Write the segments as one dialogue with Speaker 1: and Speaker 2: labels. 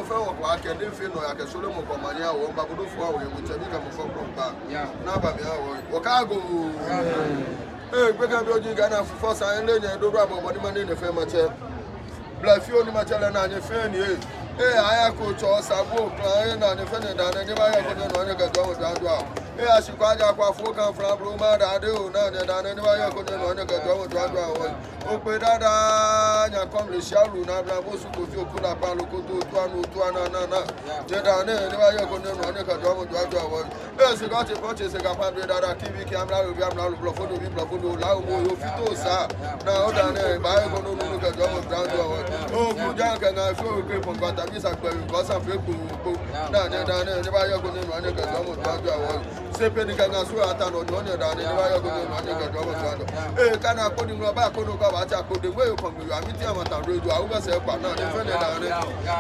Speaker 1: for work and if you know I can show them for money or Babu for which I become a phone back. Nabamia or Cargo. We're going to Ghana for first and then do rubber body money in the family. Black you only material and your friend. I coach or Sabo, and the defendant, and never have done. I should quite have a folk from Roma, I do, and never could do. Open that, and come to Sharu, and Rabosu could you put up a look to another. Jedane, never could do one. Yes, you got a purchase a couple that TV camera, we have now Blofodo, Lao, Fitosa. Now, then, buy a good look at John. Oh, good junk, and I feel people got a visa because of people. Never could do one. Sepeni kana suwa tano nyonya dani ni waya ko no ane ka jomo tano kana ko ni ba ko no ka ba cha ko de we ko mi wa mi ti ama ta reju awu ba se pa na ni fe ne dani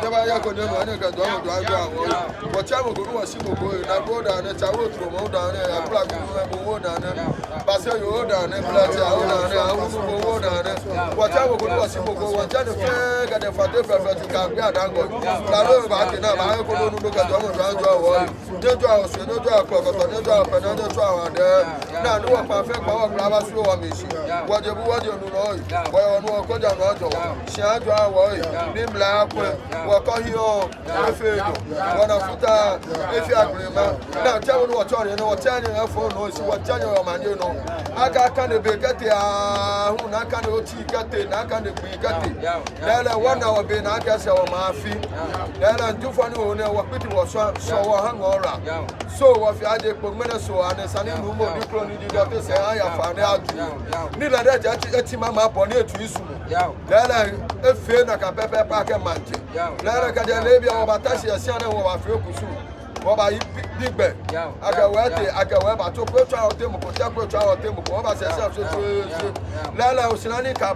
Speaker 1: de ba ya ko no ane ka jomo awo wo cha mo ko no si mo ko na go dani cha wo tro mo dani ya bla ko mo dani ba se yo dani bla cha wo dani awu ko wo dani wo cha mo ko no si mo ko wo cha ne fe ga de fa de fa ka bi adango la lo ba ti na ba ko no ka jomo awo de jo awo se no jo ko ko Fernando Trower there. Now, no one perfect power grabber slow on me. What you know, why no go down auto. Shadra, why? Nimla, walk here, one of Futa, if you agree, now tell me what you know, telling her phone noise, what tell your man, you know. I can't be getting who not can go tea getting, I can't be getting. Then 1 hour being I guess our mafia. Then I do for no one, what pretty was so hung around. So, if you had a so and the Sunny Mumo, you probably got to say, I have found out. Neither that Mama upon it to you. Then I feel like a pepper pack and mantle. Then I got a lady of Batasia Siana or a few pursue. What I big bed? I can wear about to put out them, put out them, over yourself. Lala Oceanic, I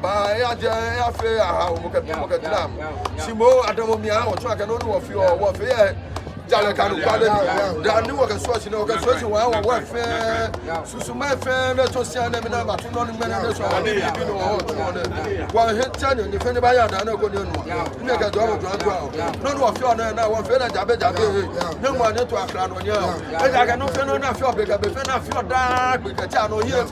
Speaker 1: fear how Mokam. Simo, I don't know, or track and know of your warfare. Jalakanu, they are new workers, while our welfare, Susuma fair, Tosiana, but not many one hit channel, if anybody had no good make a job of none of your now, one fair Jabba, no one to a crown on you. I can not feel enough your bigger, but enough your dark, with a channel here.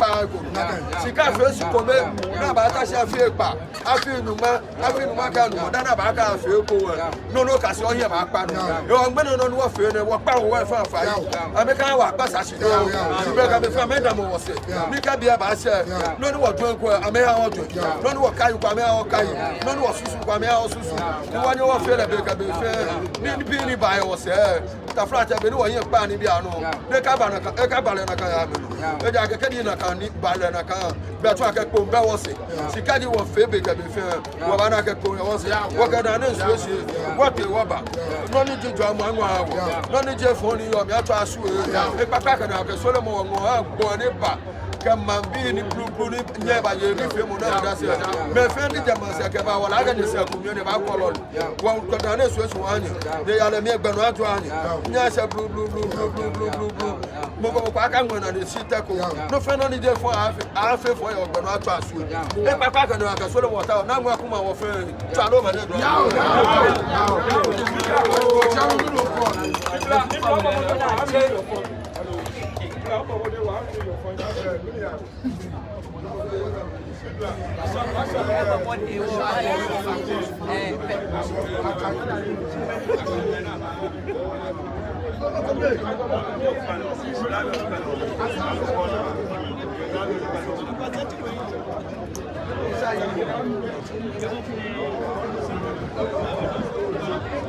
Speaker 1: She can't first come in, now, but I shall feel back. I feel no man, I feel Macano, then about I feel poor. No, I saw him, I'm going to know what power for fire. I make our passage. You better be from Madame was it. Make a be a basher. None what drunk were a male or none what Kayu Kamel or Kayu, none what Susu Kamel or Susu. The one you are fair, be fair. Need penny by was there. The flat have been doing a panny piano. The cabana, a cabalana can. The Jacadina can eat balana. Betraka Pomba was it. She can't do a fair bigger be fair. Wabanaka was what I done is what they were about. No need to draw my no need Jeff only or me to ask you. A papa can have a Solomon or born a back. Come and be in the blue never you live him on that. My friend is a massacre about I can say community about color. One Cotanes was one. They are the mere Benoit. Yes, a blue. Move back and when I see tackle. No friend only there for half for your Benoit to ask you. A papa can have a solo water. Now, Wakuma or friend. Chaloma.